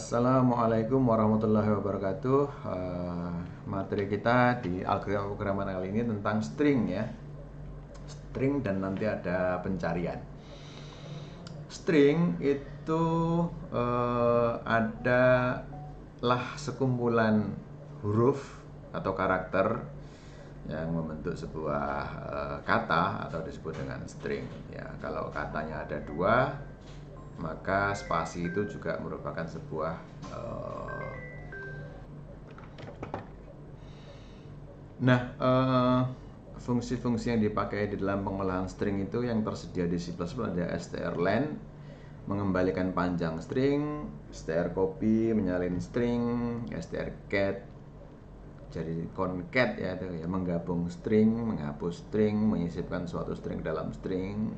Assalamualaikum warahmatullahi wabarakatuh. Materi kita di algoritma pemrograman kali ini tentang string ya. String dan nanti ada pencarian. String itu adalah sekumpulan huruf atau karakter yang membentuk sebuah kata atau disebut dengan string. Ya, kalau katanya ada dua, maka spasi itu juga merupakan sebuah fungsi-fungsi yang dipakai di dalam pengolahan string itu yang tersedia di C++ ada strlen mengembalikan panjang string, strcopy menyalin string, strcat jadi concat ya, itu ya menggabung string, menghapus string, menyisipkan suatu string dalam string.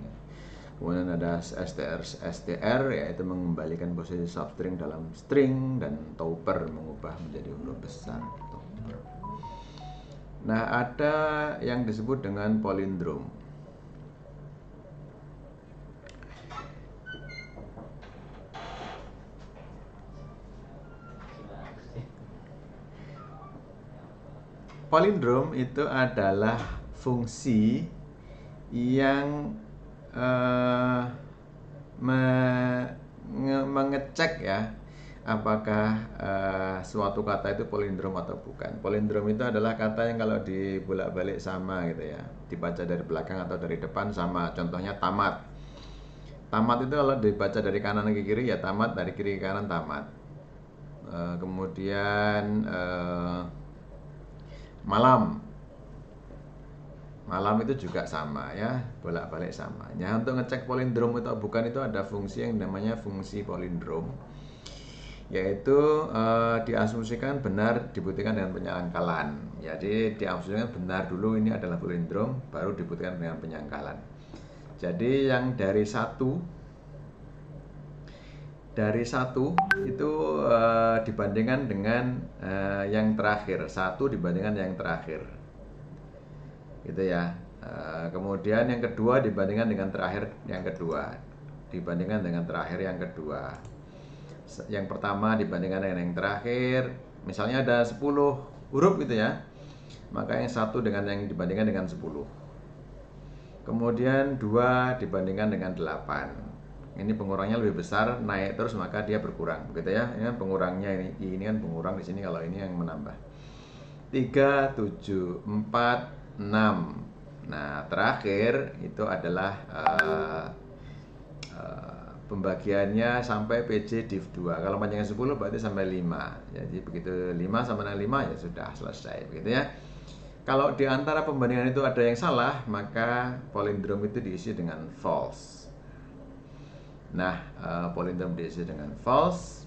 Kemudian ada str yaitu mengembalikan posisi substring dalam string, dan topper mengubah menjadi huruf besar. Nah, ada yang disebut dengan palindrom. Palindrom itu adalah fungsi yang mengecek ya apakah suatu kata itu palindrom atau bukan. Palindrom itu adalah kata yang kalau dibolak-balik sama gitu ya, dibaca dari belakang atau dari depan sama. Contohnya tamat. Tamat itu kalau dibaca dari kanan ke kiri ya tamat, dari kiri ke kanan tamat. Kemudian malam. Malam itu juga sama ya, bolak-balik sama. Nah, untuk ngecek palindrom atau bukan itu ada fungsi yang namanya fungsi palindrom, yaitu diasumsikan benar dibuktikan dengan penyangkalan. Jadi diasumsikan benar dulu ini adalah palindrom, baru dibuktikan dengan penyangkalan. Jadi yang dari satu itu dibandingkan dengan yang terakhir, satu dibandingkan yang terakhir. Gitu ya. Kemudian yang kedua dibandingkan dengan terakhir yang kedua, dibandingkan dengan terakhir yang kedua. Yang pertama dibandingkan dengan yang terakhir. Misalnya ada 10 huruf gitu ya, maka yang satu dengan yang dibandingkan dengan 10. Kemudian 2 dibandingkan dengan 8. Ini pengurangnya lebih besar, naik terus maka dia berkurang gitu ya. Ini kan pengurangnya, ini kan pengurang di sini, kalau ini yang menambah. 3, 7, 4, 6. Nah, terakhir itu adalah pembagiannya sampai PJ div 2. Kalau panjangnya 10 berarti sampai 5. Jadi begitu 5 sama dengan 5 ya sudah selesai begitu ya. Kalau di antara pembandingan itu ada yang salah, maka palindrom itu diisi dengan false. Nah, palindrom diisi dengan false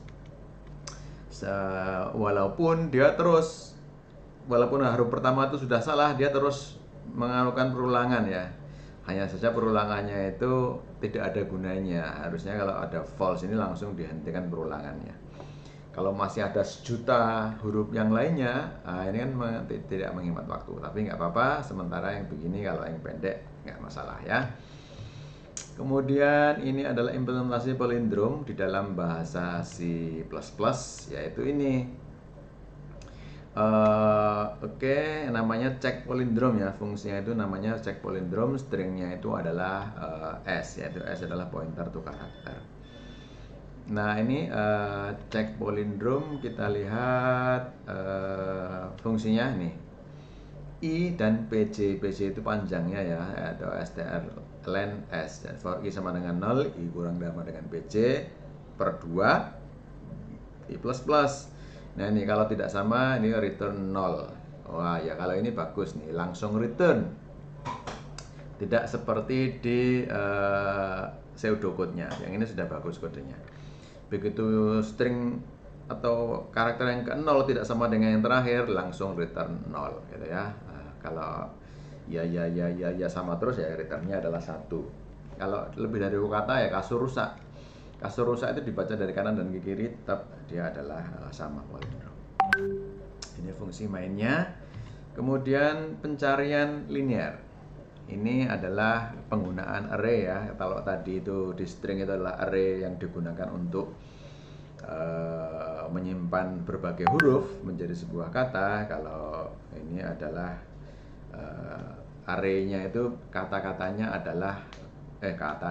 walaupun huruf pertama itu sudah salah, dia terus melakukan perulangan ya. Hanya saja perulangannya itu tidak ada gunanya. Harusnya kalau ada false ini langsung dihentikan perulangannya. Kalau masih ada sejuta huruf yang lainnya, ini kan tidak menghemat waktu. Tapi nggak apa-apa, sementara yang begini kalau yang pendek nggak masalah ya. Kemudian ini adalah implementasi palindrom di dalam bahasa C++, yaitu ini. Namanya check palindrom ya, fungsinya itu namanya check palindrom, stringnya itu adalah S, yaitu S adalah pointer to karakter. Nah, ini check palindrom, kita lihat fungsinya nih, I dan PJ itu panjangnya ya, atau strlen S, dan for I sama dengan 0, I kurang sama dengan PJ per 2 I plus plus. Nah, ini kalau tidak sama ini return 0. Wah ya, kalau ini bagus nih, langsung return, tidak seperti di pseudocode-nya. Yang ini sudah bagus kodenya. Begitu string atau karakter yang ke 0 tidak sama dengan yang terakhir, langsung return 0 gitu ya. Kalau ya sama terus ya, returnnya adalah 1. Kalau lebih dari kata ya kasur rusak. Kasur rusak itu dibaca dari kanan dan ke kiri, tetap dia adalah sama palindrom. Ini fungsi mainnya. Kemudian pencarian linear. Ini adalah penggunaan array ya. Kalau tadi itu di string itu adalah array yang digunakan untuk menyimpan berbagai huruf menjadi sebuah kata. Kalau ini adalah array-nya itu kata-katanya adalah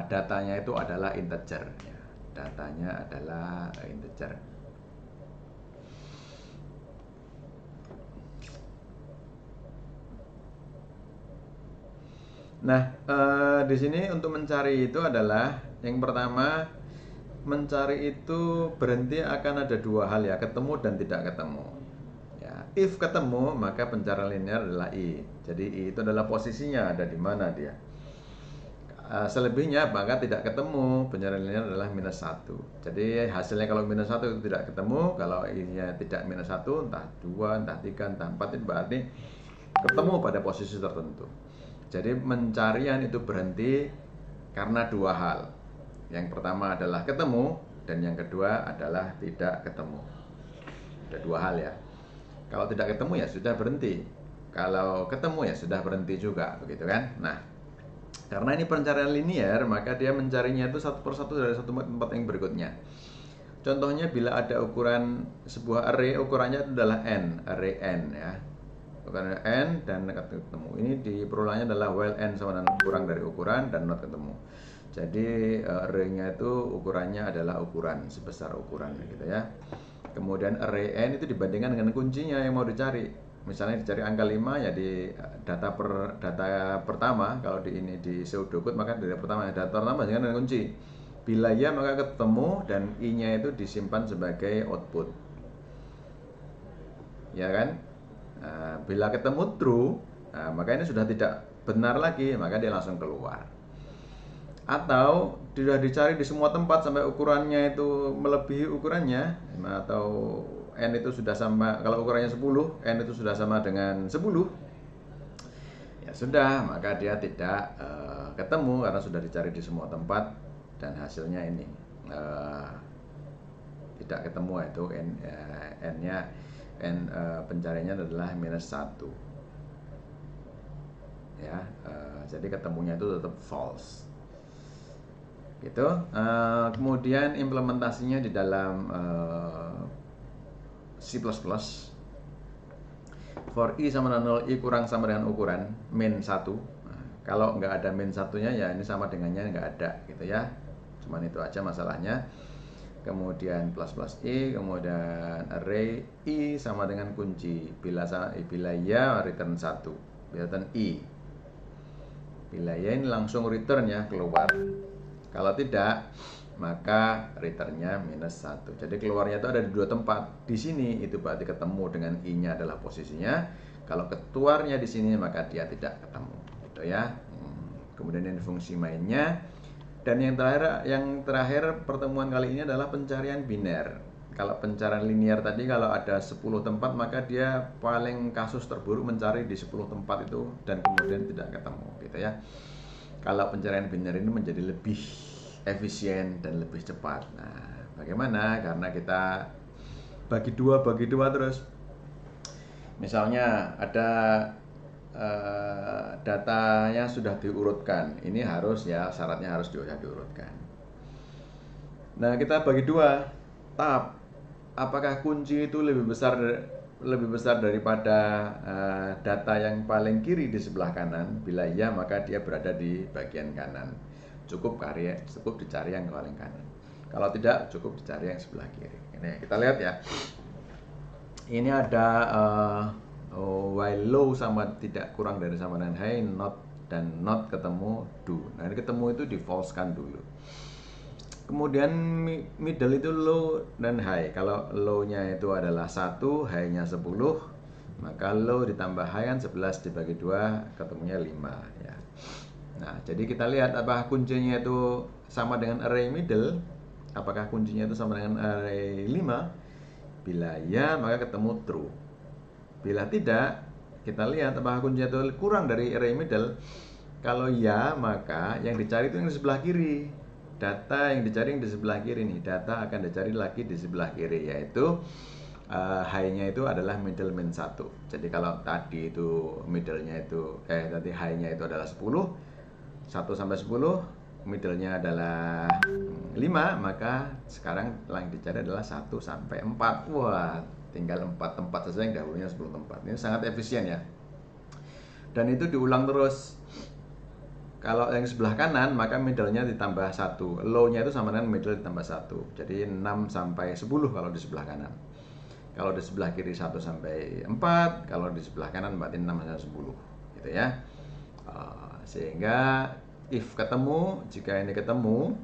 datanya itu adalah integer ya. Datanya adalah integer. Nah, di sini untuk mencari itu adalah yang pertama, mencari itu berhenti akan ada dua hal ya, ketemu dan tidak ketemu. Ya, if ketemu maka pencarian linear adalah i. Jadi i itu adalah posisinya ada di mana dia. Selebihnya maka tidak ketemu, pencarian linear adalah minus 1. Jadi hasilnya kalau minus 1 itu tidak ketemu, kalau i-nya tidak minus 1, entah 2, entah 3, entah 4, itu berarti ketemu pada posisi tertentu. Jadi pencarian itu berhenti karena dua hal. Yang pertama adalah ketemu, dan yang kedua adalah tidak ketemu. Ada dua hal ya. Kalau tidak ketemu ya sudah berhenti. Kalau ketemu ya sudah berhenti juga, begitu kan? Nah, karena ini pencarian linear, maka dia mencarinya itu satu persatu dari satu tempat yang berikutnya. Contohnya bila ada ukuran sebuah array, ukurannya adalah n, array n ya. Ukuran n dan ketemu. Ini di perulangnya adalah while n sama dengan kurang dari ukuran dan not ketemu. Jadi array-nya itu ukurannya adalah ukuran sebesar ukuran gitu ya. Kemudian array n itu dibandingkan dengan kuncinya yang mau dicari. Misalnya dicari angka 5 ya di data pertama, kalau di ini di pseudocode maka data pertama dengan kunci. Bila ya maka ketemu dan i-nya itu disimpan sebagai output. Ya kan? Bila ketemu true, maka ini sudah tidak benar lagi, maka dia langsung keluar. Atau sudah dicari di semua tempat sampai ukurannya itu melebihi ukurannya, atau n itu sudah sama, kalau ukurannya 10, n itu sudah sama dengan 10, ya sudah, maka dia tidak ketemu karena sudah dicari di semua tempat dan hasilnya ini tidak ketemu, itu n-nya pencariannya adalah minus 1 ya. Jadi ketemunya itu tetap false gitu. Kemudian implementasinya di dalam C++, for i sama dengan 0, i kurang sama dengan ukuran min 1. Kalau nggak ada min 1-nya ya ini sama dengannya nggak ada gitu ya, cuman itu aja masalahnya. Kemudian plus i, kemudian array i sama dengan kunci. Bila ya return 1, bila return i. Bila ya ini langsung return ya, keluar. Kalau tidak maka returnnya minus 1. Jadi keluarnya itu ada di dua tempat. Di sini itu berarti ketemu dengan i-nya adalah posisinya. Kalau keluarnya di sini maka dia tidak ketemu gitu ya. Kemudian ini fungsi mainnya. Dan yang terakhir pertemuan kali ini adalah pencarian biner. Kalau pencarian linear tadi kalau ada 10 tempat maka dia paling kasus terburuk mencari di 10 tempat itu dan kemudian tidak ketemu gitu ya. Kalau pencarian biner ini menjadi lebih efisien dan lebih cepat. Nah, bagaimana? Karena kita bagi dua terus. Misalnya ada datanya sudah diurutkan, ini harus ya, syaratnya harus diurutkan. Nah, kita bagi dua tab. Apakah kunci itu lebih besar daripada data yang paling kiri di sebelah kanan? Bila iya maka dia berada di bagian kanan. Cukup dicari yang paling kanan. Kalau tidak, cukup dicari yang sebelah kiri. Ini kita lihat ya. Ini ada while low sama tidak kurang dari sama dengan high, not dan not ketemu do. Nah, ini ketemu itu di false kan dulu. Kemudian middle itu low dan high. Kalau low-nya itu adalah 1, high-nya 10, maka low ditambah high kan 11 dibagi 2, ketemunya 5 ya. Nah, jadi kita lihat apakah kuncinya itu sama dengan array middle. Apakah kuncinya itu sama dengan array 5? Bila ya, maka ketemu true. Bila tidak, kita lihat apakah kuncinya itu kurang dari array middle. Kalau ya, maka yang dicari itu yang di sebelah kiri. Data yang dicari yang di sebelah kiri nih. Data akan dicari lagi di sebelah kiri, yaitu high-nya itu adalah middle min 1. Jadi kalau tadi itu middle-nya itu tadi high-nya itu adalah 10, 1 sampai 10, middle-nya adalah 5, maka sekarang yang dicari adalah 1 sampai 4. Wah, tinggal 4 tempat saja, yang dahulunya 10 tempat. Ini sangat efisien ya. Dan itu diulang terus. Kalau yang sebelah kanan, maka middle-nya ditambah 1. Low-nya itu sama dengan middle ditambah 1. Jadi 6 sampai 10 kalau di sebelah kanan. Kalau di sebelah kiri 1 sampai 4, kalau di sebelah kanan berarti 6 sampai 10. Gitu ya. Sehingga if ketemu, jika ini ketemu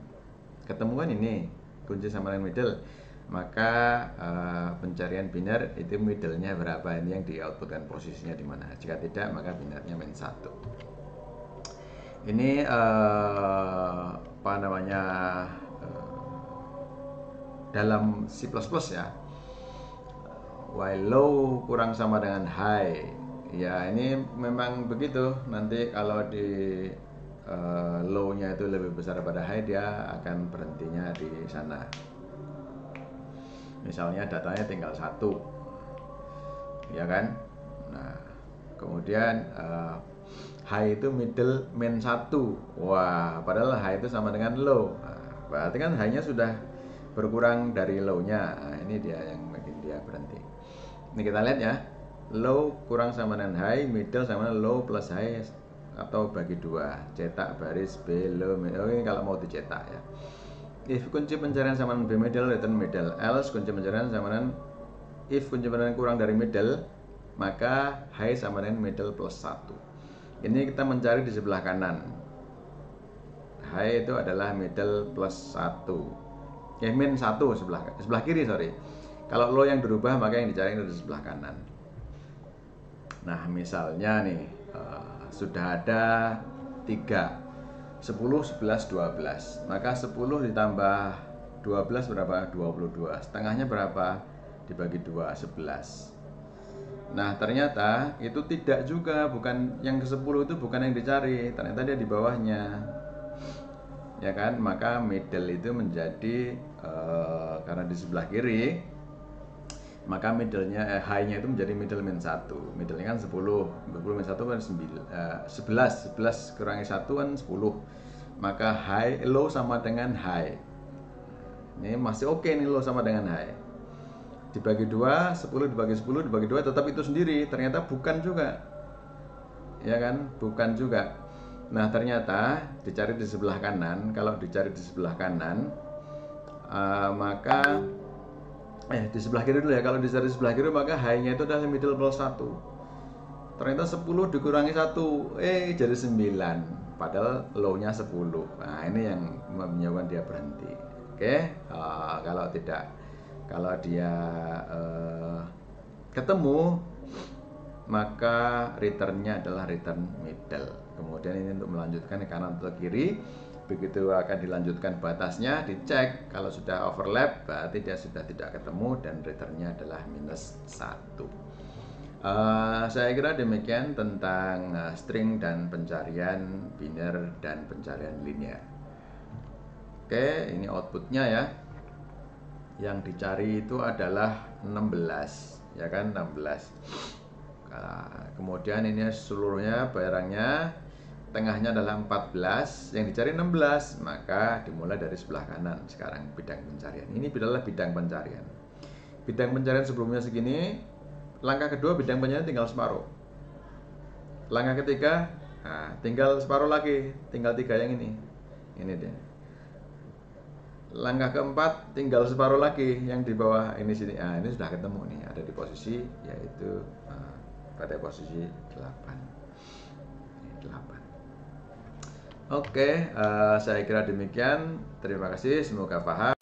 kan ini kunci sama dengan middle, maka pencarian biner itu middle-nya berapa, ini yang di outputkan posisinya di mana. Jika tidak, maka binernya min 1. Ini apa namanya, dalam C++ ya, while low kurang sama dengan high. Ya, ini memang begitu. Nanti kalau di low-nya itu lebih besar daripada high, dia akan berhentinya di sana. Misalnya datanya tinggal 1, ya kan? Nah, kemudian high itu middle min 1. Wah, padahal high itu sama dengan low. Nah, berarti kan high-nya sudah berkurang dari low-nya. Nah, ini dia yang bikin dia berhenti. Ini kita lihat ya. Low kurang sama dengan high, middle sama dengan low plus high atau bagi 2. Cetak baris B low middle. Ini kalau mau dicetak ya. If kunci pencarian sama dengan B middle, return middle. Else kunci pencarian sama dengan, if kunci pencarian kurang dari middle, maka high sama dengan middle plus 1. Ini kita mencari di sebelah kanan. High itu adalah middle plus 1. Min 1 sebelah kiri, sorry. Kalau low yang dirubah, maka yang dicari itu di sebelah kanan. Nah, misalnya nih, sudah ada 3, 10, 11, 12. Maka 10 ditambah 12 berapa? 22. Setengahnya berapa? Dibagi 2, 11. Nah, ternyata itu tidak juga, bukan yang ke-10 itu bukan yang dicari. Ternyata dia di bawahnya. Ya kan? Maka middle itu menjadi karena di sebelah kiri, maka middle-nya high-nya itu menjadi middle min 1. Middle-nya kan 10. 10 min 1 kan 11. 11 kurangi 1 kan 10. Maka low sama dengan high. Ini masih oke nih, low sama dengan high. Dibagi 2, 10 dibagi 10 dibagi 2 tetap itu sendiri. Ternyata bukan juga. Ya kan? Bukan juga. Nah, ternyata dicari di sebelah kanan. Kalau dicari di sebelah kanan, maka di sebelah kiri dulu ya. Kalau dicari di sebelah kiri, maka high-nya itu adalah middle plus 1. Ternyata 10 dikurangi 1, jadi 9. Padahal low-nya 10. Nah, ini yang menyebabkan dia berhenti. Oke? Kalau dia ketemu, maka return-nya adalah return middle. Kemudian ini untuk melanjutkan ke kanan atau kiri. Begitu akan dilanjutkan batasnya, dicek. Kalau sudah overlap, berarti dia sudah tidak ketemu dan return-nya adalah minus 1. Saya kira demikian tentang string dan pencarian biner dan pencarian linear. Oke, ini outputnya ya. Yang dicari itu adalah 16, ya kan, 16. Kemudian ini seluruhnya barangnya, tengahnya adalah 14, yang dicari 16, maka dimulai dari sebelah kanan. Sekarang bidang pencarian, ini adalah bidang pencarian. Bidang pencarian sebelumnya segini, langkah kedua bidang pencarian tinggal separuh. Langkah ketiga, tinggal separuh lagi, tinggal 3 yang ini dia. Langkah keempat tinggal separuh lagi yang di bawah ini sini. Ini sudah ketemu nih, ada di posisi yaitu pada posisi 8. Oke, saya kira demikian. Terima kasih, semoga paham.